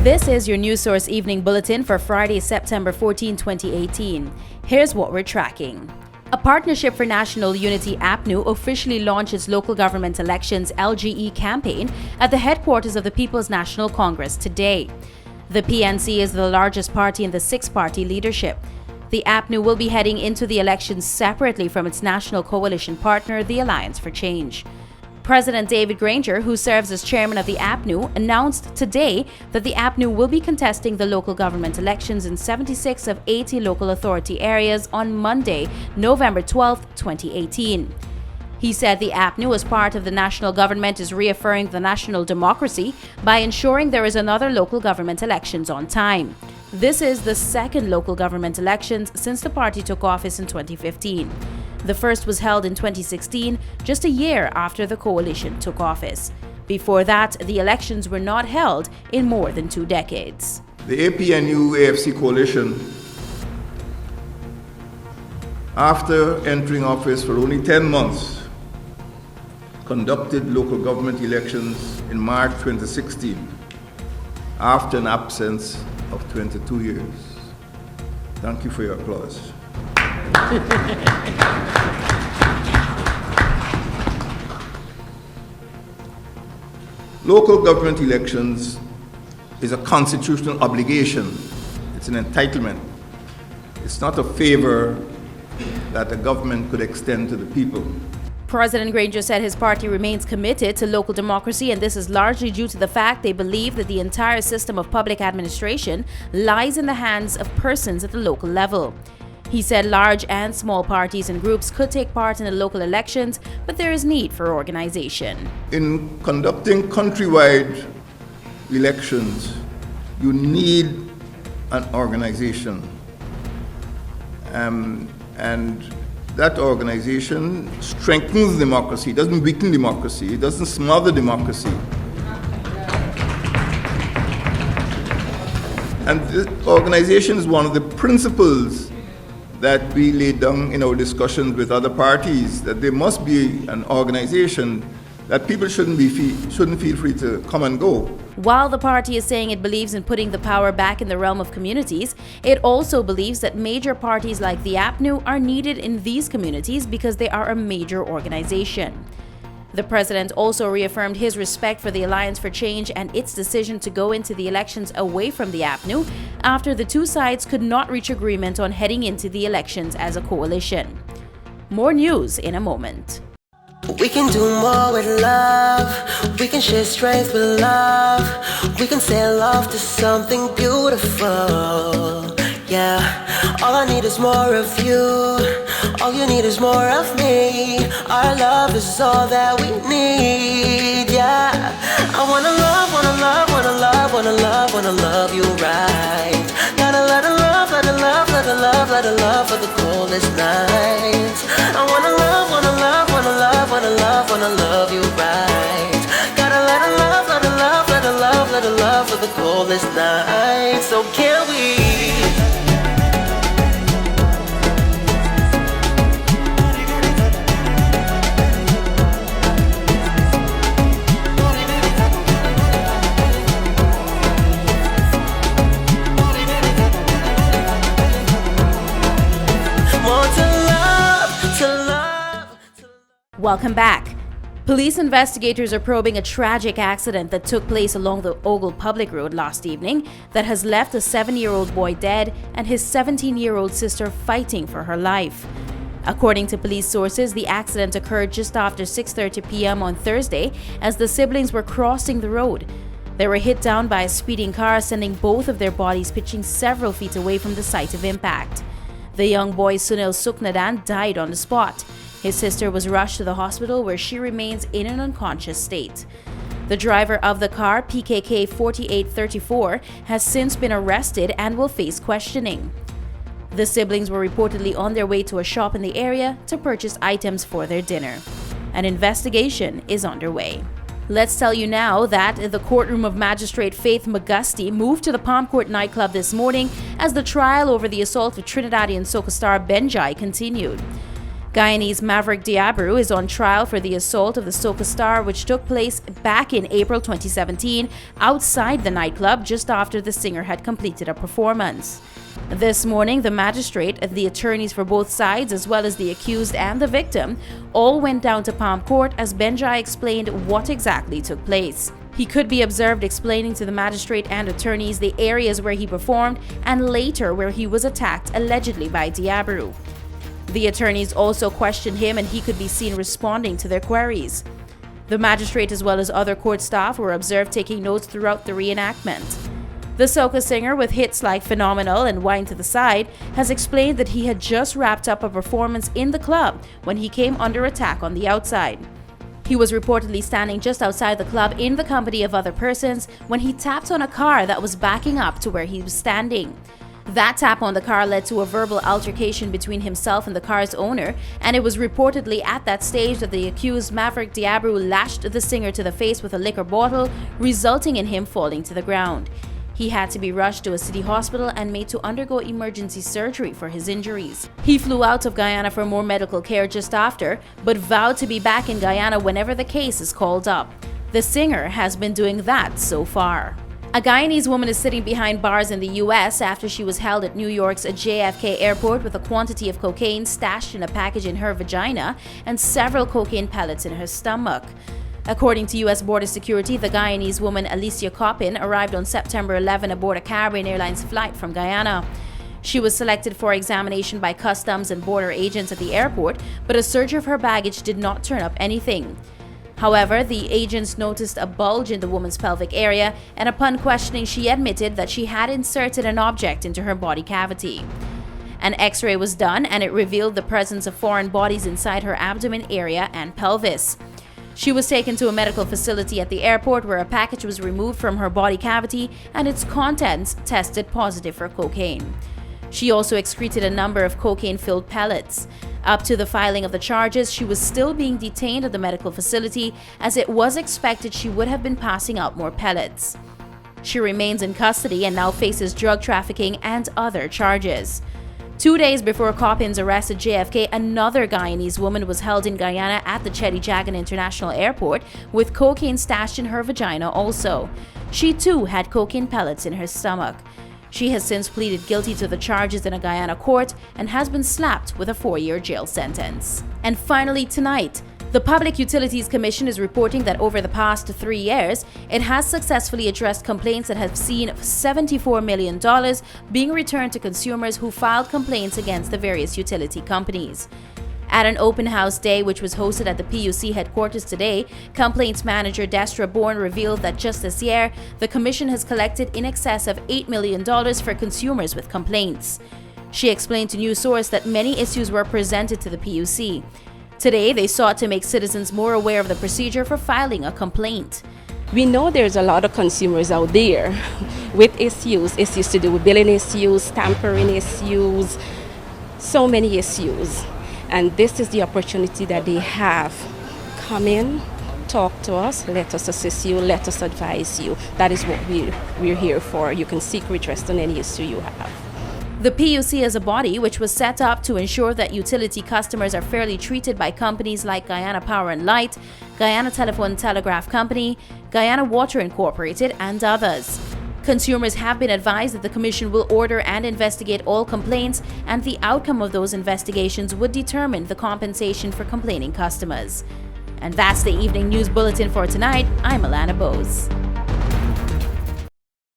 This is your News Source Evening Bulletin for Friday, September 14, 2018. Here's what we're tracking. A Partnership for National Unity APNU officially launched its local government elections LGE campaign at the headquarters of the People's National Congress today. The PNC is the largest party in the six-party leadership. The APNU will be heading into the elections separately from its national coalition partner, the Alliance for Change. President David Granger, who serves as chairman of the APNU, announced today that the APNU will be contesting the local government elections in 76 of 80 local authority areas on Monday, November 12, 2018. He said the APNU, as part of the national government, is reaffirming the national democracy by ensuring there is another local government elections on time. This is the second local government elections since the party took office in 2015. The first was held in 2016, just a year after the coalition took office. Before that, the elections were not held in more than 2 decades. The APNU-AFC coalition, after entering office for only 10 months, conducted local government elections in March 2016, after an absence of 22 years. Thank you for your applause. Local government elections is a constitutional obligation. It's an entitlement. It's not a favor that the government could extend to the people. President Granger said his party remains committed to local democracy, and this is largely due to the fact they believe that the entire system of public administration lies in the hands of persons at the local level. He said large and small parties and groups could take part in the local elections, but there is need for organization. In conducting countrywide elections, you need an organization. And that organization strengthens democracy, it doesn't weaken democracy, it doesn't smother democracy. And this organization is one of the principles that we laid down in our discussions with other parties, that there must be an organization that people shouldn't feel free to come and go. While the party is saying it believes in putting the power back in the realm of communities, it also believes that major parties like the APNU are needed in these communities because they are a major organization. The president also reaffirmed his respect for the Alliance for Change and its decision to go into the elections away from the APNU after the two sides could not reach agreement on heading into the elections as a coalition. More news in a moment. We can do more with love. We can share strength with love. We can sail off to something beautiful. Yeah, all I need is more of you. All you need is more of me. Our love is all that we need. Yeah, I wanna love, wanna love, wanna love, wanna love, wanna love you right. Gotta let her love, let her love, let her love, let her love for the coldest nights. I wanna love, wanna love, wanna love, wanna love, wanna love you right. Gotta let her love, let her love, let her love, let her love for the coldest nights. So can we? Welcome back. Police investigators are probing a tragic accident that took place along the Ogle Public Road last evening that has left a 7-year-old boy dead and his 17-year-old sister fighting for her life. According to police sources, the accident occurred just after 6:30 p.m. on Thursday as the siblings were crossing the road. They were hit down by a speeding car, sending both of their bodies pitching several feet away from the site of impact. The young boy Sunil Suknadan died on the spot. His sister was rushed to the hospital where she remains in an unconscious state. The driver of the car, PKK 4834, has since been arrested and will face questioning. The siblings were reportedly on their way to a shop in the area to purchase items for their dinner. An investigation is underway. Let's tell you now that the courtroom of Magistrate Faith Magusti moved to the Palm Court nightclub this morning as the trial over the assault of Trinidadian soca star Benjai continued. Guyanese Maverick Diabru is on trial for the assault of the soca star, which took place back in April 2017 outside the nightclub just after the singer had completed a performance. This morning, the magistrate, the attorneys for both sides, as well as the accused and the victim, all went down to Palm Court as Benjai explained what exactly took place. He could be observed explaining to the magistrate and attorneys the areas where he performed and later where he was attacked allegedly by Diabru. The attorneys also questioned him and he could be seen responding to their queries. The magistrate as well as other court staff were observed taking notes throughout the reenactment. The soca singer, with hits like Phenomenal and Wine to the Side, has explained that he had just wrapped up a performance in the club when he came under attack on the outside. He was reportedly standing just outside the club in the company of other persons when he tapped on a car that was backing up to where he was standing. That tap on the car led to a verbal altercation between himself and the car's owner, and it was reportedly at that stage that the accused Maverick Diabru lashed the singer to the face with a liquor bottle, resulting in him falling to the ground. He had to be rushed to a city hospital and made to undergo emergency surgery for his injuries. He flew out of Guyana for more medical care just after, but vowed to be back in Guyana whenever the case is called up. The singer has been doing that so far. A Guyanese woman is sitting behind bars in the U.S. after she was held at New York's JFK airport with a quantity of cocaine stashed in a package in her vagina and several cocaine pellets in her stomach. According to U.S. Border Security, the Guyanese woman Alicia Coppin arrived on September 11 aboard a Caribbean Airlines flight from Guyana. She was selected for examination by customs and border agents at the airport, but a search of her baggage did not turn up anything. However, the agents noticed a bulge in the woman's pelvic area, and upon questioning, she admitted that she had inserted an object into her body cavity. An X-ray was done, and it revealed the presence of foreign bodies inside her abdomen area and pelvis. She was taken to a medical facility at the airport where a package was removed from her body cavity and its contents tested positive for cocaine. She also excreted a number of cocaine-filled pellets. Up to the filing of the charges, she was still being detained at the medical facility as it was expected she would have been passing out more pellets. She remains in custody and now faces drug trafficking and other charges. 2 days before Coppin's arrest at JFK, another Guyanese woman was held in Guyana at the Cheddi Jagan International Airport with cocaine stashed in her vagina also. She too had cocaine pellets in her stomach. She has since pleaded guilty to the charges in a Guyana court and has been slapped with a 4-year jail sentence. And finally tonight, the Public Utilities Commission is reporting that over the past 3 years, it has successfully addressed complaints that have seen $74 million being returned to consumers who filed complaints against the various utility companies. At an open house day which was hosted at the PUC headquarters today, complaints manager Destra Bourne revealed that just this year, the commission has collected in excess of $8 million for consumers with complaints. She explained to News Source that many issues were presented to the PUC. Today, they sought to make citizens more aware of the procedure for filing a complaint. We know there's a lot of consumers out there with issues to do with billing issues, tampering issues, so many issues. And this is the opportunity that they have. Come in, talk to us, let us assist you, let us advise you. That is what we're here for. You can seek redress on any issue you have. The PUC is a body which was set up to ensure that utility customers are fairly treated by companies like Guyana Power and Light, Guyana Telephone and Telegraph Company, Guyana Water Incorporated, and others. Consumers have been advised that the Commission will order and investigate all complaints, and the outcome of those investigations would determine the compensation for complaining customers. And that's the Evening News Bulletin for tonight. I'm Alana Bose.